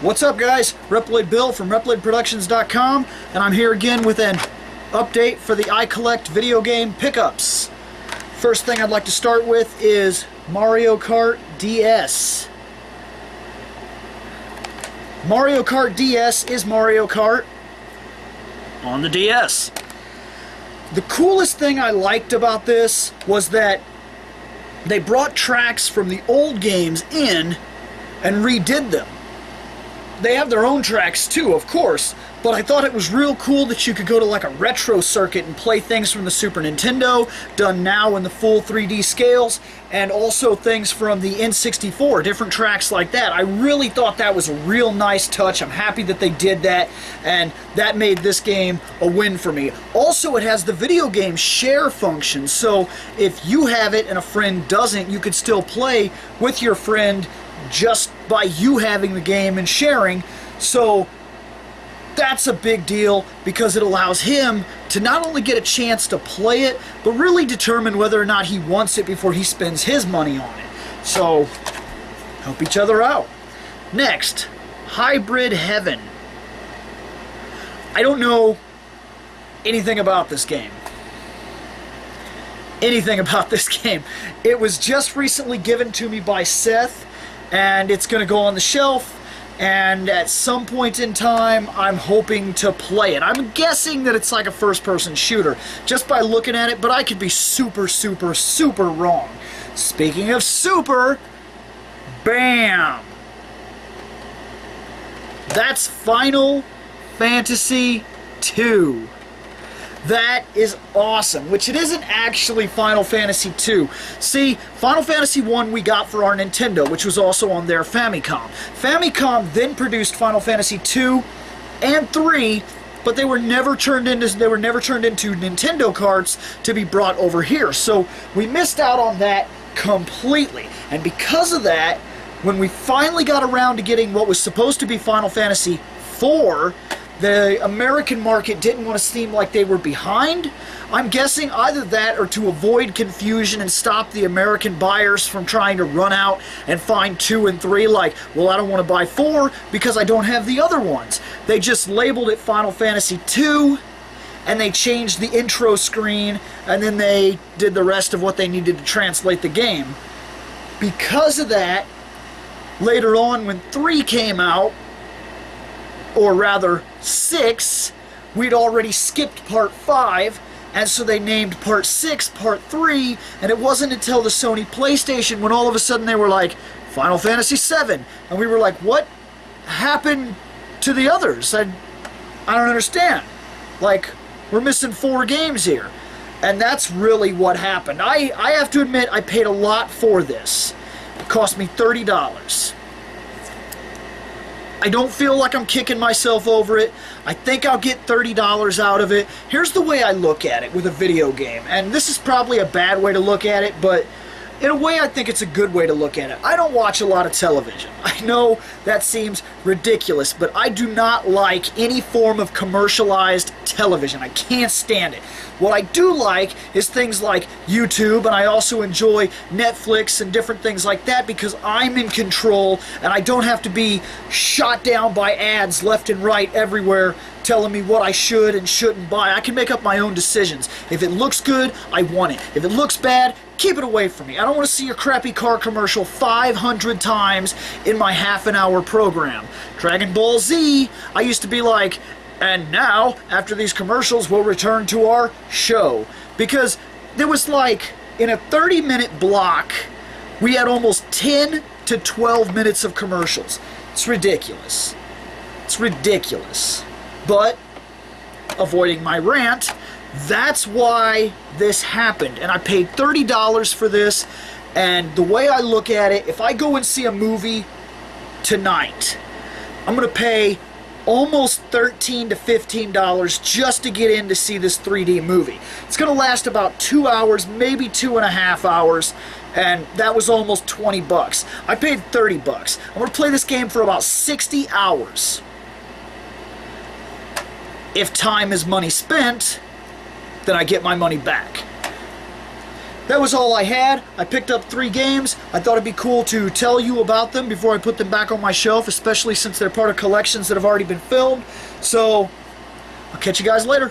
What's up, guys? ReploidBill from ReploidProductions.com, and I'm here again with an update for the iCollect video game pickups. First thing I'd like to start with is Mario Kart DS. Mario Kart DS is Mario Kart on the DS. The coolest thing I liked about this was that they brought tracks from the old games in and redid them. They have their own tracks too, of course, but I thought it was real cool that you could go to like a retro circuit and play things from the Super Nintendo, done now in the full 3D scales, and also things from the N64, different tracks like that. I really thought that was a real nice touch. I'm happy that they did that, and that made this game a win for me. Also, it has the video game share function, so if you have it and a friend doesn't, you could still play with your friend just by you having the game and sharing. So that's a big deal because it allows him to not only get a chance to play it, but really determine whether or not he wants it before he spends his money on it. So help each other out. Next, Hybrid Heaven. I don't know anything about this game. It was just recently given to me by Seth, and it's going to go on the shelf, and at some point in time I'm hoping to play it. I'm guessing that it's like a first-person shooter just by looking at it, but I could be super wrong. Speaking of super, bam! That's Final Fantasy II. That is awesome, which it isn't actually Final Fantasy II. See, Final Fantasy I we got for our Nintendo, which was also on their Famicom. Famicom then produced Final Fantasy II and III, but they were never turned into Nintendo carts to be brought over here. So we missed out on that completely. And because of that, when we finally got around to getting what was supposed to be Final Fantasy IV, the American market didn't want to seem like they were behind. I'm guessing either that or to avoid confusion and stop the American buyers from trying to run out and find 2 and 3 like, well, I don't want to buy 4 because I don't have the other ones. They just labeled it Final Fantasy II, and they changed the intro screen, and then they did the rest of what they needed to translate the game. Because of that, later on when 3 came out, or rather 6, we'd already skipped part 5, and so they named part 6 part 3, and it wasn't until the Sony PlayStation when all of a sudden they were like, Final Fantasy VII, and we were like, what happened to the others? I don't understand. Like, we're missing 4 games here. And that's really what happened. I have to admit, I paid a lot for this. It cost me $30. I don't feel like I'm kicking myself over it. I think I'll get $30 out of it. Here's the way I look at it with a video game. And this is probably a bad way to look at it, but in a way I think it's a good way to look at it. I don't watch a lot of television. I know that seems ridiculous, but I do not like any form of commercialized television. I can't stand it. What I do like is things like YouTube, and I also enjoy Netflix and different things like that because I'm in control and I don't have to be shot down by ads left and right everywhere telling me what I should and shouldn't buy. I can make up my own decisions. If it looks good, I want it. If it looks bad, keep it away from me. I don't want to see a crappy car commercial 500 times in my half-an-hour program. Dragon Ball Z, I used to be like, and now, after these commercials, we'll return to our show. Because there was like, in a 30-minute block, we had almost 10 to 12 minutes of commercials. It's ridiculous. It's ridiculous. But, avoiding my rant, that's why this happened. And I paid $30 for this, and the way I look at it, if I go and see a movie tonight, I'm going to pay almost $13 to $15 just to get in to see this 3D movie. It's going to last about 2 hours, maybe 2.5 hours, and that was almost 20 bucks. I paid 30 bucks. I'm going to play this game for about 60 hours. If time is money spent, then I get my money back. that was all I had. I picked up 3 games. I thought it'd be cool to tell you about them before I put them back on my shelf, especially since they're part of collections that have already been filmed. So, I'll catch you guys later.